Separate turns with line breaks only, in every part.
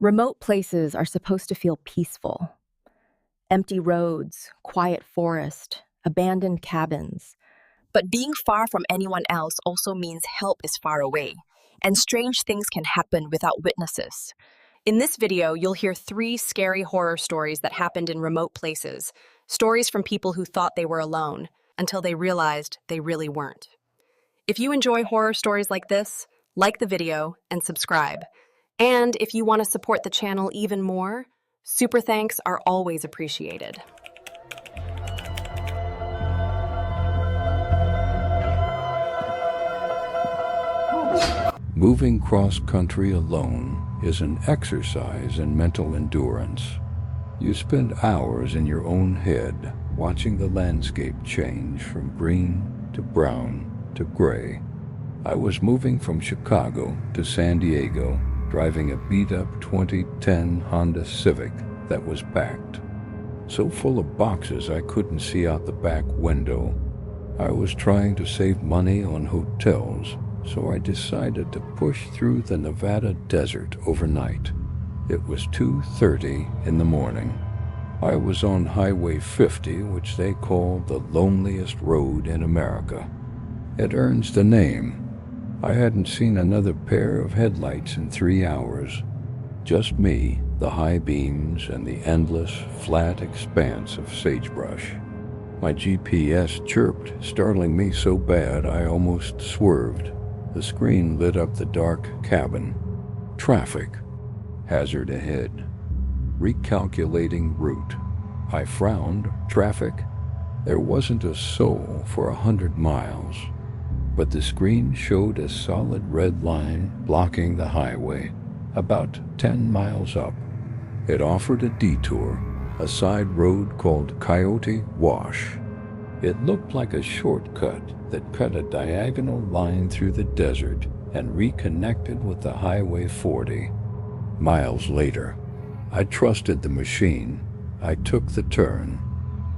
Remote places are supposed to feel peaceful. Empty roads, quiet forest, abandoned cabins.
But being far from anyone else also means help is far away, and strange things can happen without witnesses. In this video, you'll hear 3 scary horror stories that happened in remote places, stories from people who thought they were alone, until they realized they really weren't. If you enjoy horror stories like this, like the video and subscribe. And if you want to support the channel even more, super thanks are always appreciated.
Moving cross-country alone is an exercise in mental endurance. You spend hours in your own head watching the landscape change from green to brown to gray. I was moving from Chicago to San Diego, driving a beat-up 2010 Honda Civic that was packed. So full of boxes I couldn't see out the back window. I was trying to save money on hotels, so I decided to push through the Nevada desert overnight. It was 2:30 in the morning. I was on Highway 50, which they call the loneliest road in America. It earns the name. I hadn't seen another pair of headlights in 3 hours. Just me, the high beams, and the endless, flat expanse of sagebrush. My GPS chirped, startling me so bad I almost swerved. The screen lit up the dark cabin. Traffic. Hazard ahead. Recalculating route. I frowned. Traffic? There wasn't a soul for 100 miles. But the screen showed a solid red line blocking the highway, about 10 miles up. It offered a detour, a side road called Coyote Wash. It looked like a shortcut that cut a diagonal line through the desert and reconnected with the Highway 40. Miles later, I trusted the machine. I took the turn.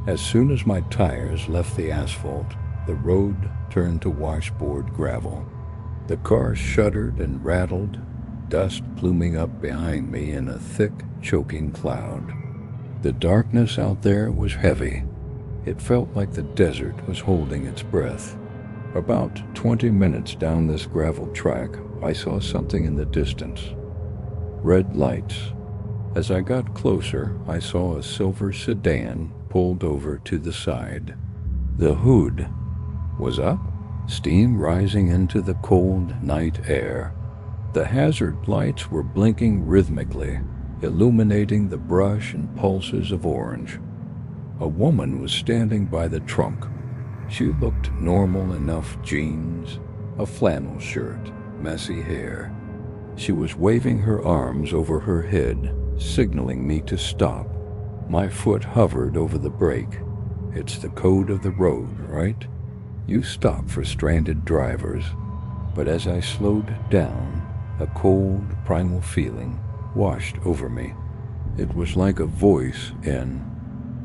As soon as my tires left the asphalt, the road turned to washboard gravel. The car shuddered and rattled, dust pluming up behind me in a thick, choking cloud. The darkness out there was heavy. It felt like the desert was holding its breath. About 20 minutes down this gravel track, I saw something in the distance. Red lights. As I got closer, I saw a silver sedan pulled over to the side. The hood was up, steam rising into the cold night air. The hazard lights were blinking rhythmically, illuminating the brush and pulses of orange. A woman was standing by the trunk. She looked normal enough: jeans, a flannel shirt, messy hair. She was waving her arms over her head, signaling me to stop. My foot hovered over the brake. It's the code of the road, right? You stop for stranded drivers. But as I slowed down, a cold, primal feeling washed over me. It was like a voice in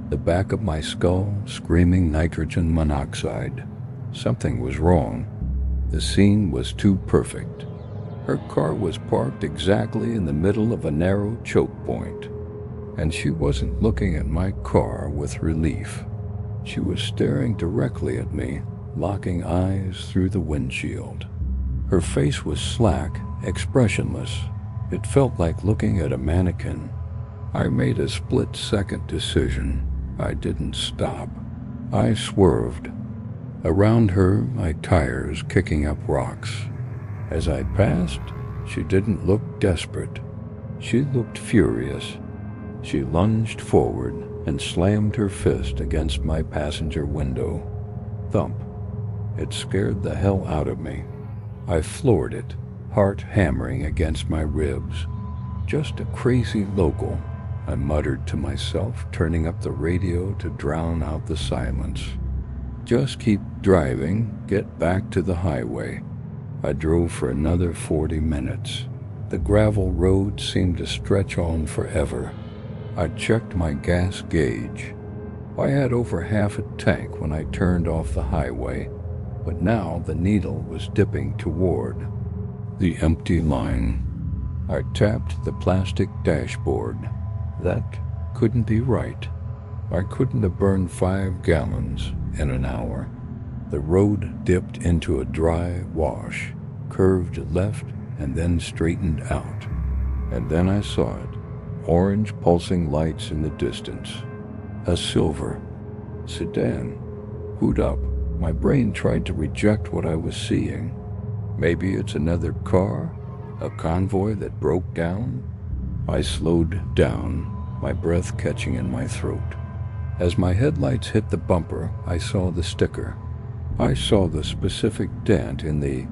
the back of my skull screaming nitrogen monoxide. Something was wrong. The scene was too perfect. Her car was parked exactly in the middle of a narrow choke point, and she wasn't looking at my car with relief. She was staring directly at me, locking eyes through the windshield. Her face was slack, expressionless. It felt like looking at a mannequin. I made a split-second decision. I didn't stop. I swerved. Around her, my tires kicking up rocks. As I passed, she didn't look desperate. She looked furious. She lunged forward and slammed her fist against my passenger window. Thump. It scared the hell out of me. I floored it, heart hammering against my ribs. Just a crazy local, I muttered to myself, turning up the radio to drown out the silence. Just keep driving, get back to the highway. I drove for another 40 minutes. The gravel road seemed to stretch on forever. I checked my gas gauge. I had over half a tank when I turned off the highway, but now the needle was dipping toward the empty line. I tapped the plastic dashboard. That couldn't be right. I couldn't have burned 5 gallons in an hour. The road dipped into a dry wash, curved left and then straightened out. And then I saw it, orange pulsing lights in the distance. A silver sedan. Hood up. My brain tried to reject what I was seeing. Maybe it's another car, a convoy that broke down. I slowed down, my breath catching in my throat. As my headlights hit the bumper, I saw the sticker. I saw the specific dent in the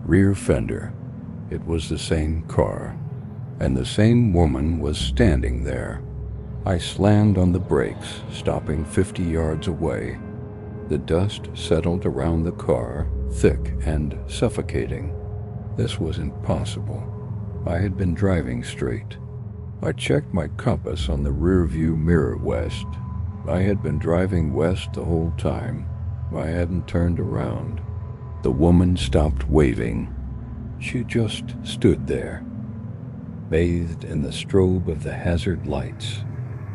rear fender. It was the same car, and the same woman was standing there. I slammed on the brakes, stopping 50 yards away. The dust settled around the car, thick and suffocating. This was impossible. I had been driving straight. I checked my compass on the rear-view mirror west. I had been driving west the whole time. I hadn't turned around. The woman stopped waving. She just stood there, bathed in the strobe of the hazard lights.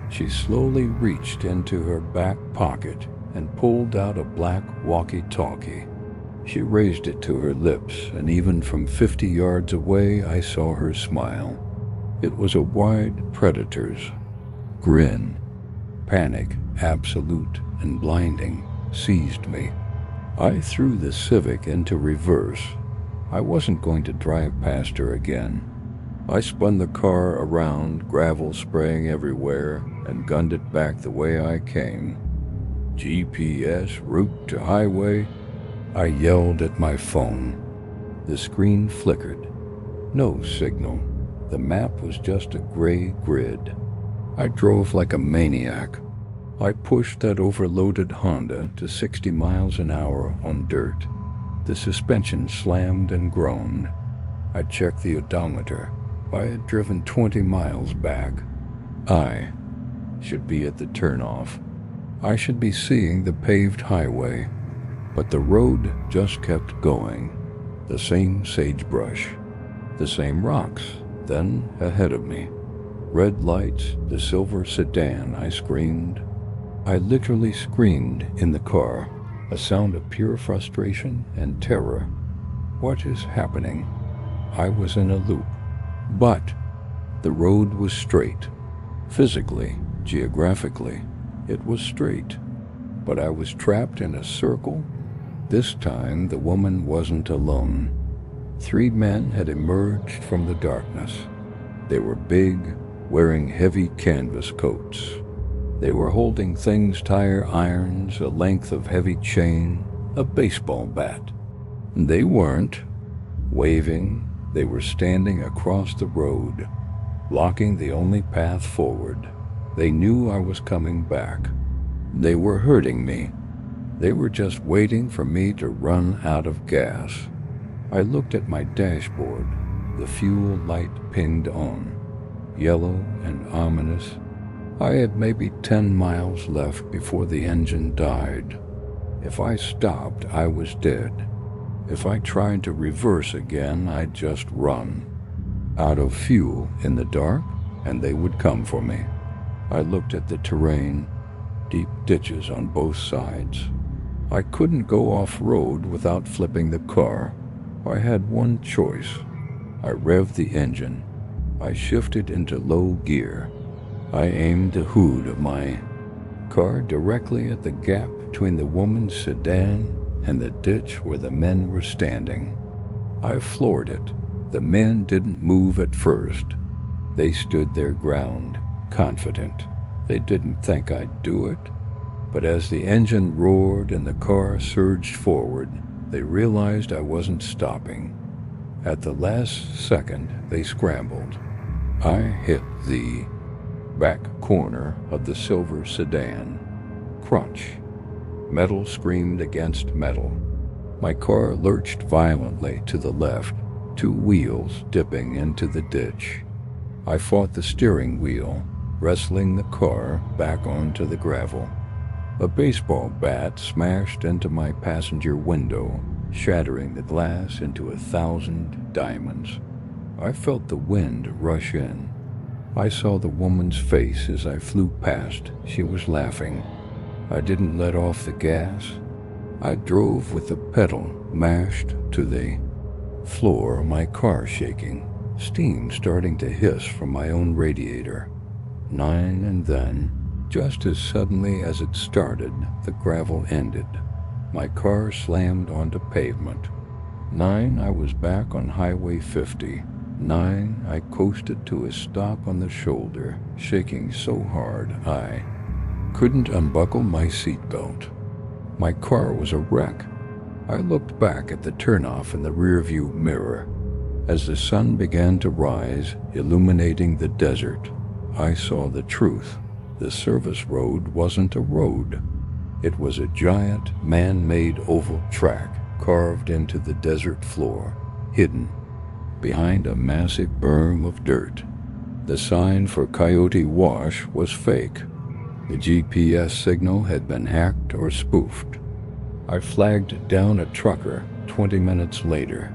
She slowly reached into her back pocket and pulled out a black walkie-talkie. She raised it to her lips, and even from 50 yards away I saw her smile. It was a wide predator's grin. Panic, absolute and blinding, seized me. I threw the Civic into reverse. I wasn't going to drive past her again. I spun the car around, gravel spraying everywhere, and gunned it back the way I came. GPS, route to highway. I yelled at my phone. The screen flickered. No signal. The map was just a gray grid. I drove like a maniac. I pushed that overloaded Honda to 60 miles an hour on dirt. The suspension slammed and groaned. I checked the odometer. I had driven 20 miles back. I should be at the turnoff. I should be seeing the paved highway. But the road just kept going. The same sagebrush. The same rocks. Then, ahead of me, red lights, the silver sedan. I screamed. I literally screamed in the car, a sound of pure frustration and terror. What is happening? I was in a loop. But the road was straight. Physically, geographically, it was straight. But I was trapped in a circle. This time, the woman wasn't alone. 3 men had emerged from the darkness. They were big, wearing heavy canvas coats. They were holding things, tire irons, a length of heavy chain, a baseball bat. They weren't waving. They were standing across the road, blocking the only path forward. They knew I was coming back. They were hurting me. They were just waiting for me to run out of gas. I looked at my dashboard. The fuel light pinged on, yellow and ominous. I had maybe 10 miles left before the engine died. If I stopped, I was dead. If I tried to reverse again, I'd just run. Out of fuel in the dark, and they would come for me. I looked at the terrain, deep ditches on both sides. I couldn't go off-road without flipping the car. I had one choice. I revved the engine. I shifted into low gear. I aimed the hood of my car directly at the gap between the woman's sedan and the ditch where the men were standing. I floored it. The men didn't move at first. They stood their ground, confident. They didn't think I'd do it. But as the engine roared and the car surged forward, they realized I wasn't stopping. At the last second, they scrambled. I hit the back corner of the silver sedan. Crunch. Metal screamed against metal. My car lurched violently to the left, 2 wheels dipping into the ditch. I fought the steering wheel, wrestling the car back onto the gravel. A baseball bat smashed into my passenger window, shattering the glass into 1,000 diamonds. I felt the wind rush in. I saw the woman's face as I flew past. She was laughing. I didn't let off the gas. I drove with the pedal mashed to the floor, my car shaking, steam starting to hiss from my own radiator. 9, and then, just as suddenly as it started, the gravel ended. My car slammed onto pavement. 9, I was back on Highway 50. 9, I coasted to a stop on the shoulder, shaking so hard I couldn't unbuckle my seatbelt. My car was a wreck. I looked back at the turnoff in the rearview mirror. As the sun began to rise, illuminating the desert, I saw the truth. The service road wasn't a road. It was a giant, man-made oval track carved into the desert floor, hidden behind a massive berm of dirt. The sign for Coyote Wash was fake. The GPS signal had been hacked or spoofed. I flagged down a trucker 20 minutes later.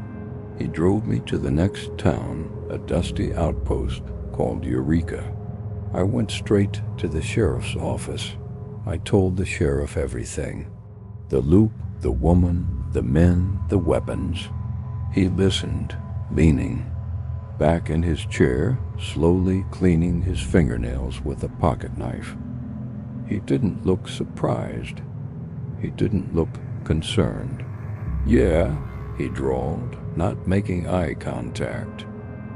He drove me to the next town, a dusty outpost called Eureka. I went straight to the sheriff's office. I told the sheriff everything. The loop, the woman, the men, the weapons. He listened, leaning back in his chair, slowly cleaning his fingernails with a pocket knife. He didn't look surprised. He didn't look concerned. "Yeah," he drawled, not making eye contact.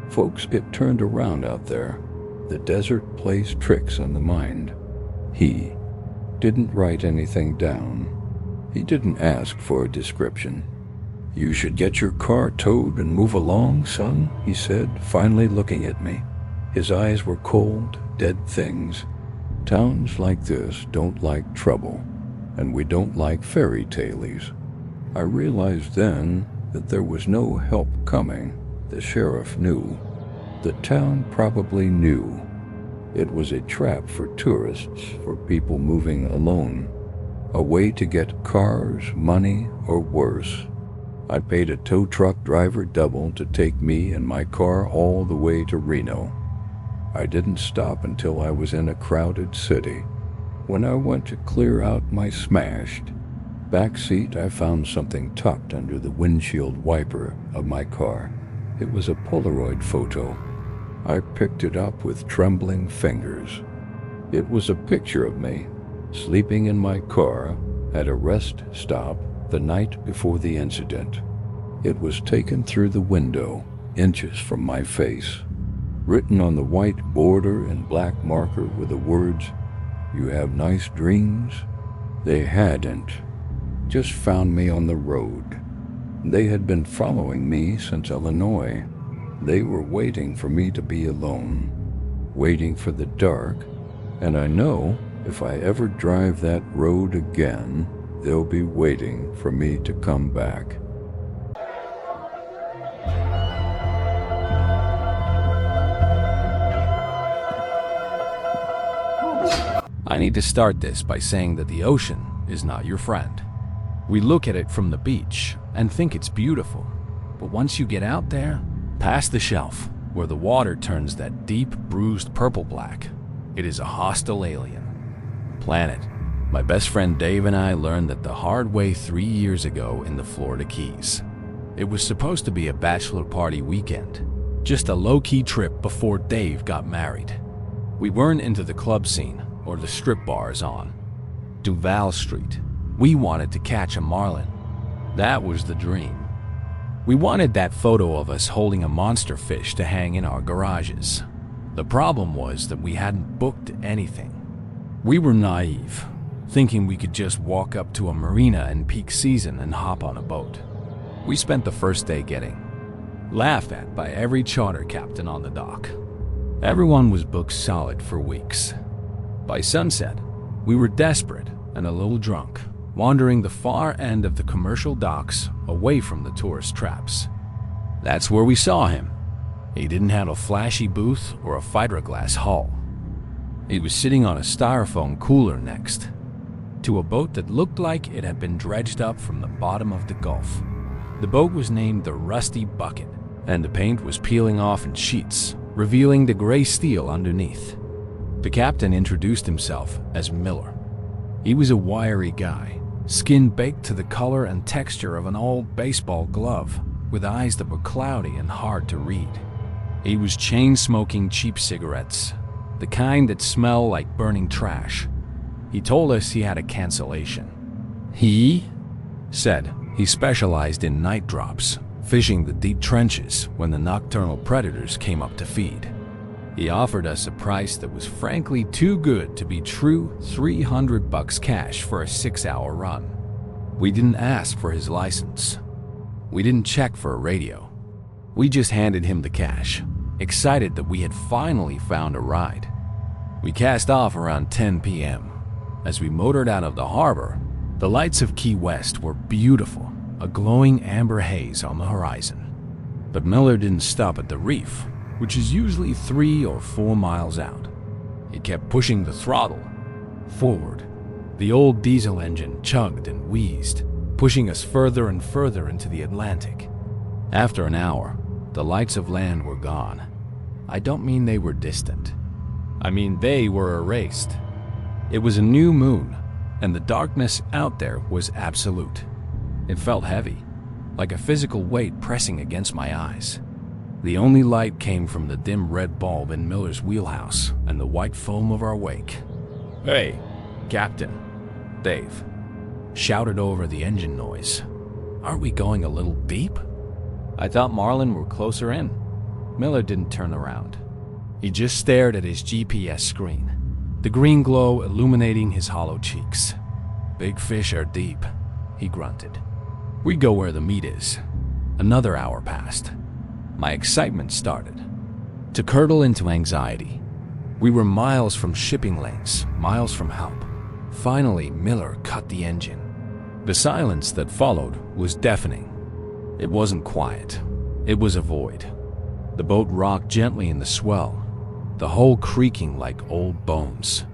"Folks get turned around out there. The desert plays tricks on the mind." He didn't write anything down. He didn't ask for a description. "You should get your car towed and move along, son," he said, finally looking at me. His eyes were cold, dead things. "Towns like this don't like trouble, and we don't like fairy tales." I realized then that there was no help coming. The sheriff knew. The town probably knew. It was a trap for tourists, for people moving alone. A way to get cars, money, or worse. I paid a tow truck driver double to take me and my car all the way to Reno. I didn't stop until I was in a crowded city. When I went to clear out my smashed back seat, I found something tucked under the windshield wiper of my car. It was a Polaroid photo. I picked it up with trembling fingers. It was a picture of me, sleeping in my car at a rest stop the night before the incident. It was taken through the window, inches from my face. Written on the white border in black marker were the words, "You have nice dreams?" They hadn't. Just found me on the road. They had been following me since Illinois. They were waiting for me to be alone, waiting for the dark, and I know if I ever drive that road again, they'll be waiting for me to come back.
I need to start this by saying that the ocean is not your friend. We look at it from the beach and think it's beautiful, but once you get out there, past the shelf, where the water turns that deep, bruised purple-black, it is a hostile alien planet. My best friend Dave and I learned that the hard way 3 years ago in the Florida Keys. It was supposed to be a bachelor party weekend, just a low-key trip before Dave got married. We weren't into the club scene or the strip bars on Duval Street. We wanted to catch a marlin. That was the dream. We wanted that photo of us holding a monster fish to hang in our garages. The problem was that we hadn't booked anything. We were naive, thinking we could just walk up to a marina in peak season and hop on a boat. We spent the first day getting laughed at by every charter captain on the dock. Everyone was booked solid for weeks. By sunset, we were desperate and a little drunk, wandering the far end of the commercial docks away from the tourist traps. That's where we saw him. He didn't have a flashy booth or a fiberglass hull. He was sitting on a styrofoam cooler next to a boat that looked like it had been dredged up from the bottom of the Gulf. The boat was named the Rusty Bucket, and the paint was peeling off in sheets, revealing the gray steel underneath. The captain introduced himself as Miller. He was a wiry guy, skin baked to the color and texture of an old baseball glove, with eyes that were cloudy and hard to read. He was chain-smoking cheap cigarettes, the kind that smell like burning trash. He told us he had a cancellation. He said he specialized in night drops, fishing the deep trenches when the nocturnal predators came up to feed. He offered us a price that was frankly too good to be true, $300 cash for a 6-hour run. We didn't ask for his license. We didn't check for a radio. We just handed him the cash, excited that we had finally found a ride. We cast off around 10 p.m. As we motored out of the harbor, the lights of Key West were beautiful, a glowing amber haze on the horizon. But Miller didn't stop at the reef, which is usually 3 or 4 miles out. He kept pushing the throttle forward. The old diesel engine chugged and wheezed, pushing us further and further into the Atlantic. After an hour, the lights of land were gone. I don't mean they were distant. I mean they were erased. It was a new moon, and the darkness out there was absolute. It felt heavy, like a physical weight pressing against my eyes. The only light came from the dim red bulb in Miller's wheelhouse and the white foam of our wake. "Hey, Captain," Dave shouted over the engine noise. "Aren't we going a little deep?" I thought Marlin were closer in. Miller didn't turn around. He just stared at his GPS screen, the green glow illuminating his hollow cheeks. "Big fish are deep," he grunted. "We go where the meat is." Another hour passed. My excitement started to curdle into anxiety. We were miles from shipping lanes, miles from help. Finally, Miller cut the engine. The silence that followed was deafening. It wasn't quiet. It was a void. The boat rocked gently in the swell, the hull creaking like old bones.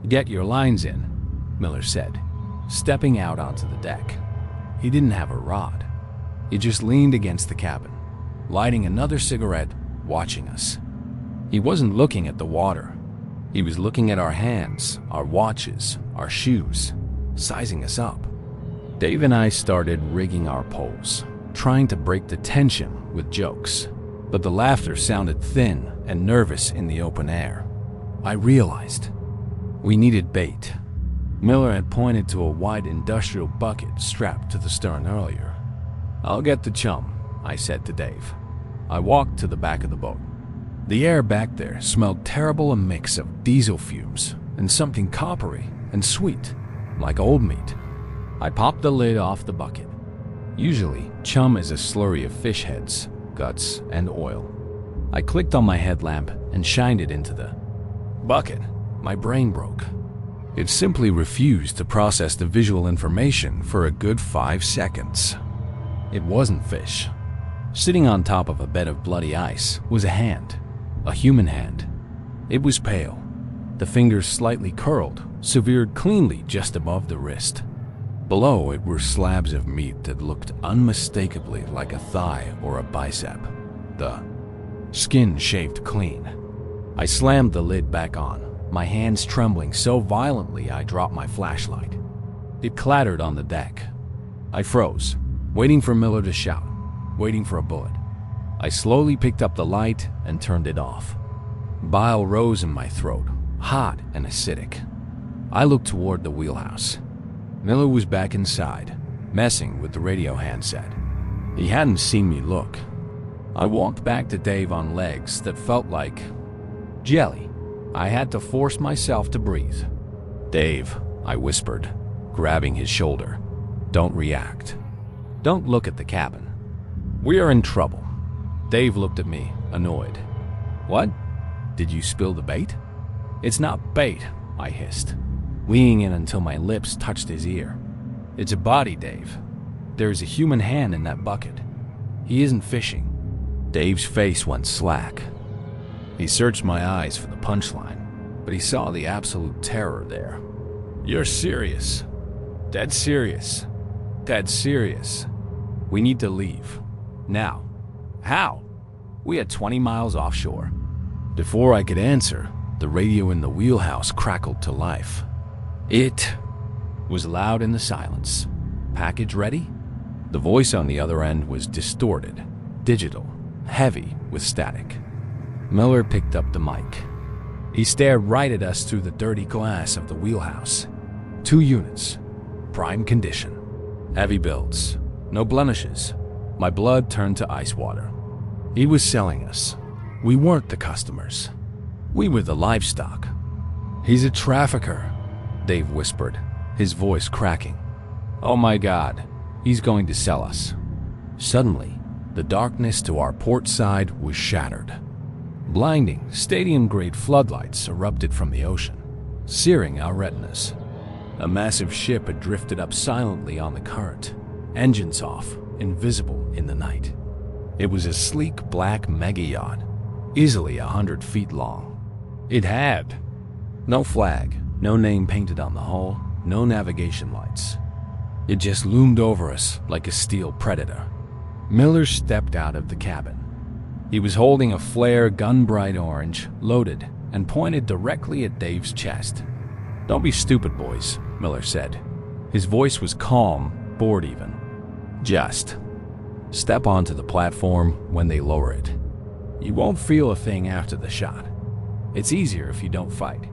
"Get your lines in," Miller said, stepping out onto the deck. He didn't have a rod. He just leaned against the cabin, lighting another cigarette, watching us. He wasn't looking at the water. He was looking at our hands, our watches, our shoes, sizing us up. Dave and I started rigging our poles, trying to break the tension with jokes, but the laughter sounded thin and nervous in the open air. I realized we needed bait. Miller had pointed to a white industrial bucket strapped to the stern earlier. "I'll get the chum," I said to Dave. I walked to the back of the boat. The air back there smelled terrible, a mix of diesel fumes and something coppery and sweet, like old meat. I popped the lid off the bucket. Usually, chum is a slurry of fish heads, guts, and oil. I clicked on my headlamp and shined it into the bucket. My brain broke. It simply refused to process the visual information for a good 5 seconds. It wasn't fish. Sitting on top of a bed of bloody ice was a hand, a human hand. It was pale, the fingers slightly curled, severed cleanly just above the wrist. Below it were slabs of meat that looked unmistakably like a thigh or a bicep, the skin shaved clean. I slammed the lid back on, my hands trembling so violently I dropped my flashlight. It clattered on the deck. I froze, waiting for Miller to shout, waiting for a bullet. I slowly picked up the light and turned it off. Bile rose in my throat, hot and acidic. I looked toward the wheelhouse. Miller was back inside, messing with the radio handset. He hadn't seen me look. I walked back to Dave on legs that felt like jelly. I had to force myself to breathe. "Dave," I whispered, grabbing his shoulder. "Don't react. Don't look at the cabin. We are in trouble." Dave looked at me, annoyed. "What? Did you spill the bait?" "It's not bait," I hissed, leaning in until my lips touched his ear. "It's a body, Dave. There's a human hand in that bucket. He isn't fishing." Dave's face went slack. He searched my eyes for the punchline, but he saw the absolute terror there. "You're serious. Dead serious. Dead serious. We need to leave. Now." "How?" We had 20 miles offshore. Before I could answer, the radio in the wheelhouse crackled to life. It was loud in the silence. Package ready? The voice on the other end was distorted, digital, heavy with static. Miller picked up the mic. He stared right at us through the dirty glass of the wheelhouse. 2 units, prime condition, heavy builds, no blemishes. My blood turned to ice water. He was selling us. We weren't the customers. We were the livestock. He's a trafficker, Dave whispered, his voice cracking. Oh my God, he's going to sell us. Suddenly, the darkness to our port side was shattered. Blinding, stadium-grade floodlights erupted from the ocean, searing our retinas. A massive ship had drifted up silently on the current, engines off, invisible in the night. It was a sleek black mega-yacht, easily 100 feet long. It had no flag, no name painted on the hull, no navigation lights. It just loomed over us like a steel predator. Miller stepped out of the cabin. He was holding a flare gun bright orange, loaded, and pointed directly at Dave's chest. Don't be stupid, boys, Miller said. His voice was calm, bored even. Just step onto the platform when they lower it. You won't feel a thing after the shot. It's easier if you don't fight.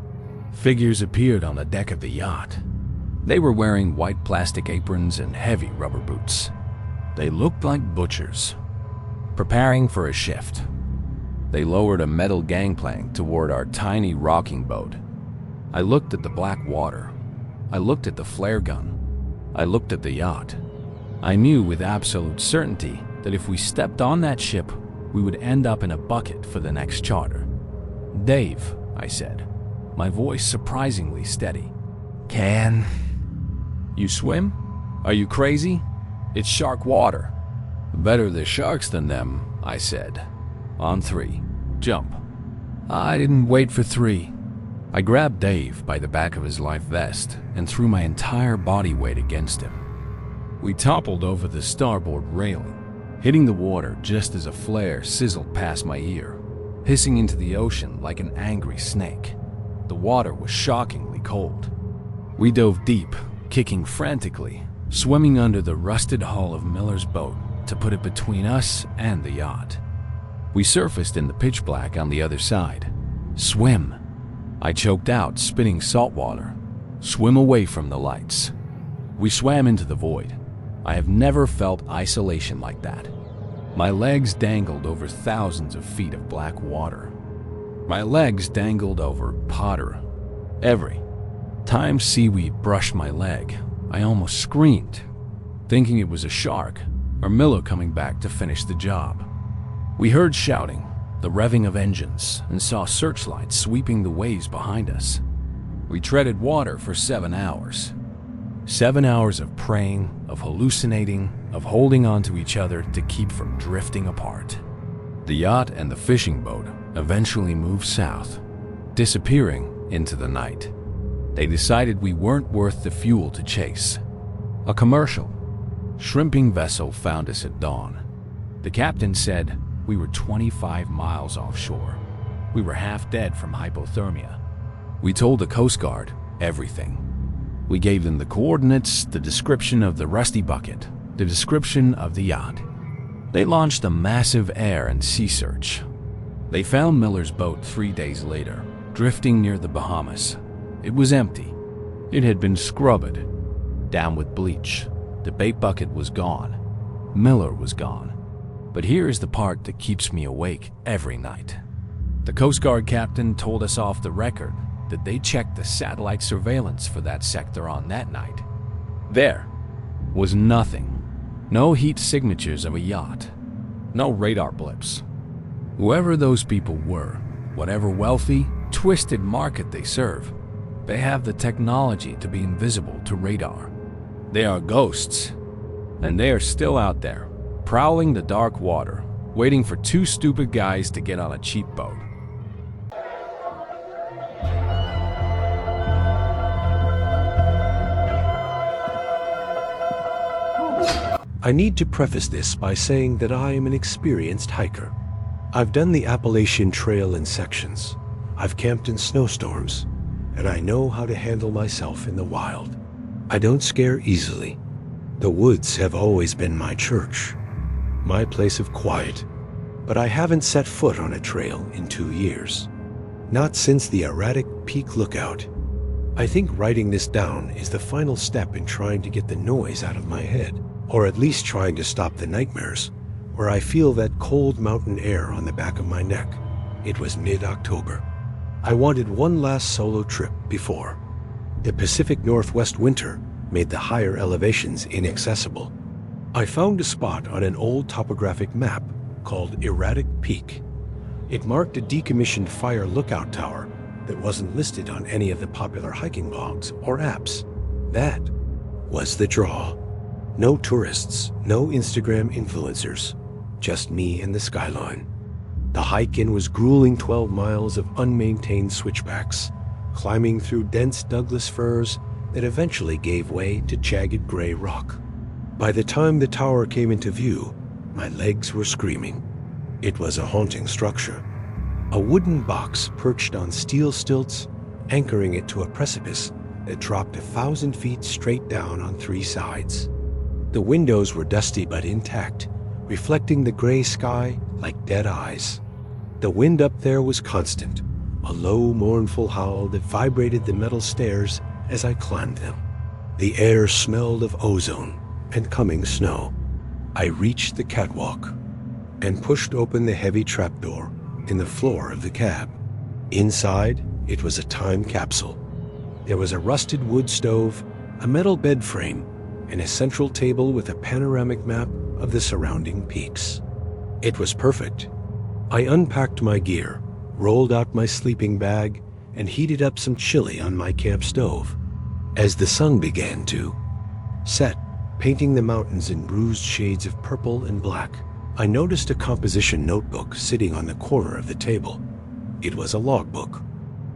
Figures appeared on the deck of the yacht. They were wearing white plastic aprons and heavy rubber boots. They looked like butchers, preparing for a shift. They lowered a metal gangplank toward our tiny rocking boat. I looked at the black water. I looked at the flare gun. I looked at the yacht. I knew with absolute certainty that if we stepped on that ship, we would end up in a bucket for the next charter. Dave, I said, my voice surprisingly steady. Can you swim? Are you crazy? It's shark water. Better the sharks than them, I said. On 3, jump. I didn't wait for 3. I grabbed Dave by the back of his life vest and threw my entire body weight against him. We toppled over the starboard railing, hitting the water just as a flare sizzled past my ear, hissing into the ocean like an angry snake. The water was shockingly cold. We dove deep, kicking frantically, swimming under the rusted hull of Miller's boat to put it between us and the yacht. We surfaced in the pitch black on the other side. Swim. I choked out, spitting salt water. Swim away from the lights. We swam into the void. I have never felt isolation like that. My legs dangled over thousands of feet of black water. My legs dangled over Potter. Every time seaweed brushed my leg, I almost screamed, thinking it was a shark or Miller coming back to finish the job. We heard shouting, the revving of engines, and saw searchlights sweeping the waves behind us. We treaded water for 7 hours. 7 hours of praying, of hallucinating, of holding on to each other to keep from drifting apart. The yacht and the fishing boat eventually moved south, disappearing into the night. They decided we weren't worth the fuel to chase. A commercial shrimping vessel found us at dawn. The captain said we were 25 miles offshore. We were half dead from hypothermia. We told the Coast Guard everything. We gave them the coordinates, the description of the rusty bucket, the description of the yacht. They launched a massive air and sea search. They found Miller's boat 3 days later, drifting near the Bahamas. It was empty. It had been scrubbed, down with bleach. The bait bucket was gone. Miller was gone. But here is the part that keeps me awake every night. The Coast Guard captain told us off the record that they checked the satellite surveillance for that sector on that night. There was nothing. No heat signatures of a yacht. No radar blips. Whoever those people were, whatever wealthy, twisted market they serve, they have the technology to be invisible to radar. They are ghosts, and they are still out there, prowling the dark water, waiting for 2 stupid guys to get on a cheap boat.
I need to preface this by saying that I am an experienced hiker. I've done the Appalachian Trail in sections. I've camped in snowstorms, and I know how to handle myself in the wild. I don't scare easily. The woods have always been my church, my place of quiet, but I haven't set foot on a trail in 2 years. Not since the erratic Peak Lookout. I think writing this down is the final step in trying to get the noise out of my head, or at least trying to stop the nightmares, where I feel that cold mountain air on the back of my neck. It was mid-October. I wanted one last solo trip before. The Pacific Northwest winter made the higher elevations inaccessible. I found a spot on an old topographic map called Erratic Peak. It marked a decommissioned fire lookout tower that wasn't listed on any of the popular hiking blogs or apps. That was the draw. No tourists, no Instagram influencers, just me and the skyline. The hike-in was grueling 12 miles of unmaintained switchbacks, climbing through dense Douglas firs that eventually gave way to jagged gray rock. By the time the tower came into view, my legs were screaming. It was a haunting structure. A wooden box perched on steel stilts, anchoring it to a precipice that dropped 1,000 feet straight down on 3 sides. The windows were dusty but intact, reflecting the gray sky like dead eyes. The wind up there was constant, a low, mournful howl that vibrated the metal stairs as I climbed them. The air smelled of ozone and coming snow. I reached the catwalk and pushed open the heavy trapdoor in the floor of the cab. Inside, it was a time capsule. There was a rusted wood stove, a metal bed frame, and a central table with a panoramic map of the surrounding peaks. It was perfect. I unpacked my gear, rolled out my sleeping bag, and heated up some chili on my camp stove. As the sun began to set, painting the mountains in bruised shades of purple and black, I noticed a composition notebook sitting on the corner of the table. It was a logbook.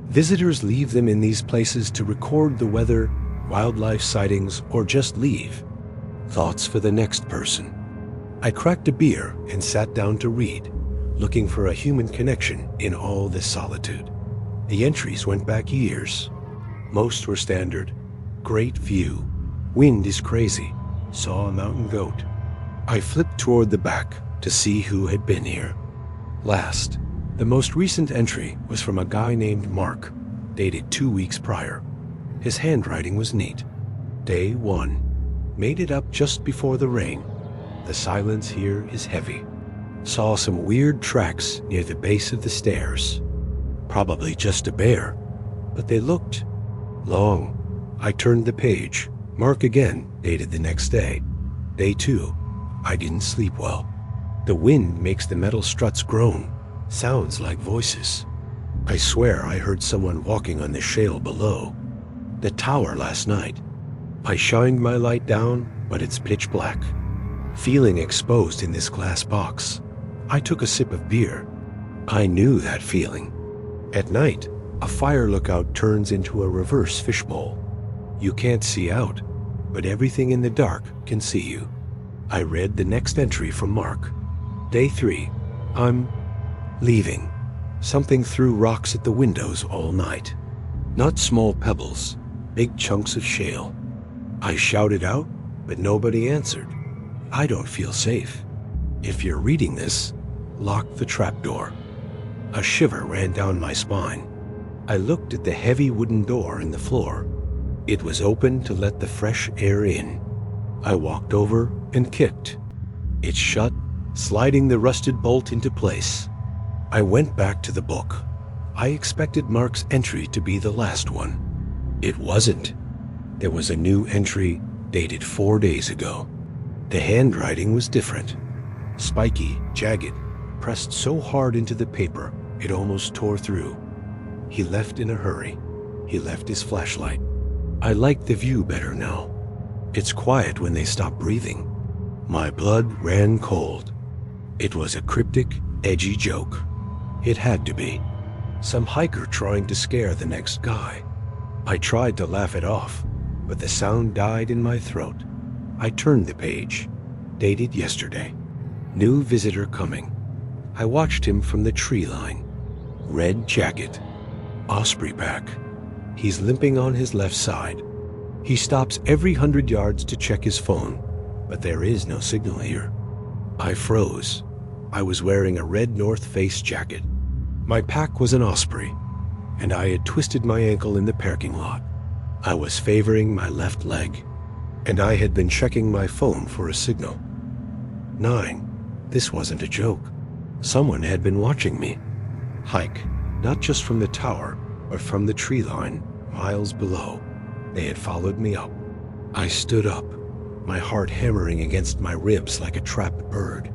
Visitors leave them in these places to record the weather, wildlife sightings, or just leave. Thoughts for the next person. I cracked a beer and sat down to read, looking for a human connection in all this solitude. The entries went back years. Most were standard. Great view. Wind is crazy. Saw a mountain goat. I flipped toward the back to see who had been here. Last, the most recent entry was from a guy named Mark, dated 2 weeks prior. His handwriting was neat. Day 1. Made it up just before the rain. The silence here is heavy. Saw some weird tracks near the base of the stairs. Probably just a bear, but they looked long. I turned the page. Mark again, dated the next day. Day 2. I didn't sleep well. The wind makes the metal struts groan. Sounds like voices. I swear I heard someone walking on the shale below. The tower last night. I shined my light down, but it's pitch black. Feeling exposed in this glass box, I took a sip of beer. I knew that feeling. At night, a fire lookout turns into a reverse fishbowl. You can't see out, but everything in the dark can see you. I read the next entry from Mark. Day 3. I'm leaving. Something threw rocks at the windows all night. Not small pebbles, big chunks of shale. I shouted out, but nobody answered. I don't feel safe. If you're reading this, lock the trapdoor. A shiver ran down my spine. I looked at the heavy wooden door in the floor. It was open to let the fresh air in. I walked over and kicked. It shut, sliding the rusted bolt into place. I went back to the book. I expected Mark's entry to be the last one. It wasn't. There was a new entry dated 4 days ago. The handwriting was different. Spiky, jagged, pressed so hard into the paper it almost tore through. He left in a hurry. He left his flashlight. I like the view better now. It's quiet when they stop breathing. My blood ran cold. It was a cryptic, edgy joke. It had to be. Some hiker trying to scare the next guy. I tried to laugh it off, but the sound died in my throat. I turned the page. Dated yesterday. New visitor coming. I watched him from the tree line. Red jacket, osprey pack. He's limping on his left side. He stops every 100 yards to check his phone, but there is no signal here. I froze. I was wearing a red North Face jacket. My pack was an osprey, and I had twisted my ankle in the parking lot. I was favoring my left leg, and I had been checking my phone for a signal. 9. This wasn't a joke. Someone had been watching me. Hike, not just from the tower, but from the tree line, miles below. They had followed me up. I stood up, my heart hammering against my ribs like a trapped bird.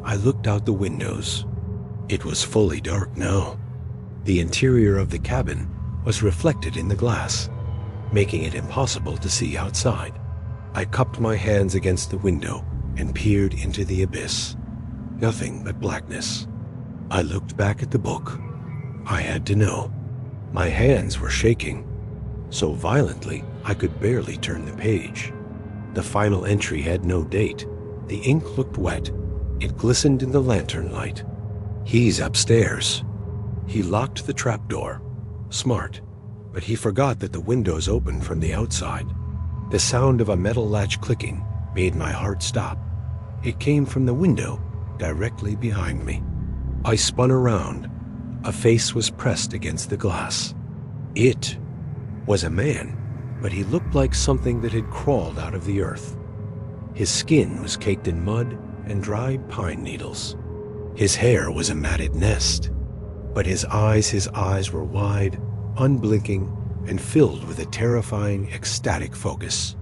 I looked out the windows. It was fully dark now. The interior of the cabin was reflected in the glass, making it impossible to see outside. I cupped my hands against the window and peered into the abyss. Nothing but blackness. I looked back at the book. I had to know. My hands were shaking so violently I could barely turn the page. The final entry had no date. The ink looked wet. It glistened in the lantern light. He's upstairs. He locked the trapdoor. Smart. But he forgot that the windows opened from the outside. The sound of a metal latch clicking made my heart stop. It came from the window directly behind me. I spun around. A face was pressed against the glass. It was a man, but he looked like something that had crawled out of the earth. His skin was caked in mud and dried pine needles. His hair was a matted nest, but his eyes were wide, unblinking, and filled with a terrifying, ecstatic focus.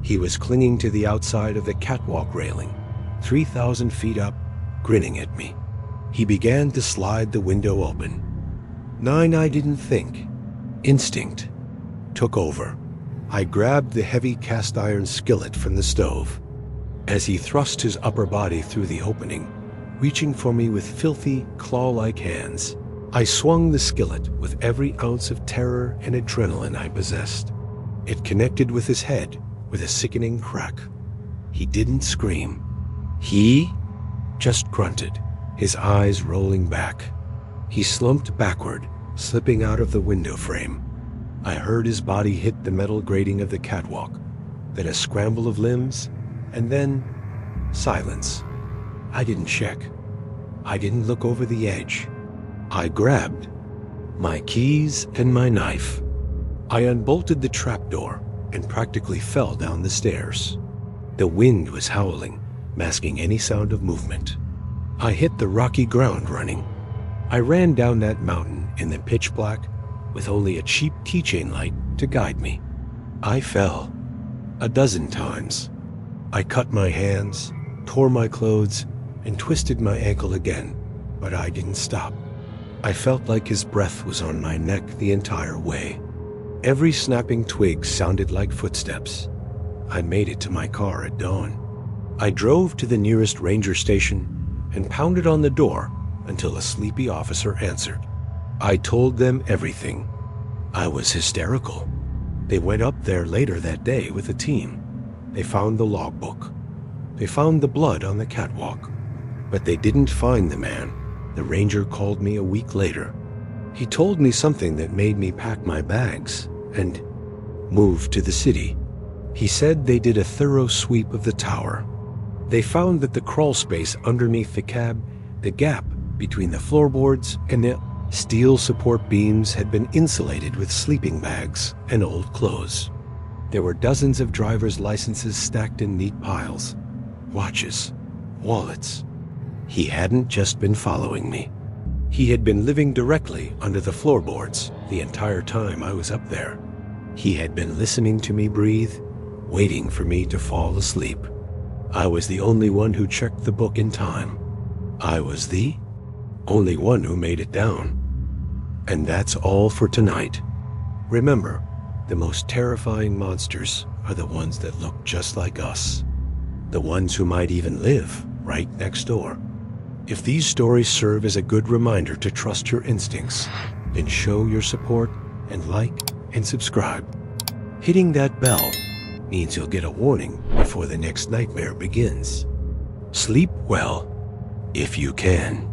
He was clinging to the outside of the catwalk railing, 3,000 feet up, grinning at me. He began to slide the window open. 9, I didn't think. Instinct took over. I grabbed the heavy cast iron skillet from the stove. As he thrust his upper body through the opening, reaching for me with filthy, claw-like hands, I swung the skillet with every ounce of terror and adrenaline I possessed. It connected with his head with a sickening crack. He didn't scream. He just grunted, his eyes rolling back. He slumped backward, slipping out of the window frame. I heard his body hit the metal grating of the catwalk, then a scramble of limbs, and then silence. I didn't check. I didn't look over the edge. I grabbed my keys and my knife. I unbolted the trapdoor and practically fell down the stairs. The wind was howling, masking any sound of movement. I hit the rocky ground running. I ran down that mountain in the pitch black with only a cheap keychain light to guide me. I fell 12 times. I cut my hands, tore my clothes, and twisted my ankle again, but I didn't stop. I felt like his breath was on my neck the entire way. Every snapping twig sounded like footsteps. I made it to my car at dawn. I drove to the nearest ranger station and pounded on the door until a sleepy officer answered. I told them everything. I was hysterical. They went up there later that day with a team. They found the logbook. They found the blood on the catwalk. But they didn't find the man. The ranger called me a week later. He told me something that made me pack my bags and move to the city. He said they did a thorough sweep of the tower. They found that the crawl space underneath the cab, the gap between the floorboards and the steel support beams, had been insulated with sleeping bags and old clothes. There were dozens of driver's licenses stacked in neat piles, watches, wallets. He hadn't just been following me. He had been living directly under the floorboards the entire time I was up there. He had been listening to me breathe, waiting for me to fall asleep. I was the only one who checked the book in time. I was the only one who made it down. And that's all for tonight. Remember, the most terrifying monsters are the ones that look just like us. The ones who might even live right next door. If these stories serve as a good reminder to trust your instincts, then show your support and like and subscribe. Hitting that bell means you'll get a warning before the next nightmare begins. Sleep well, if you can.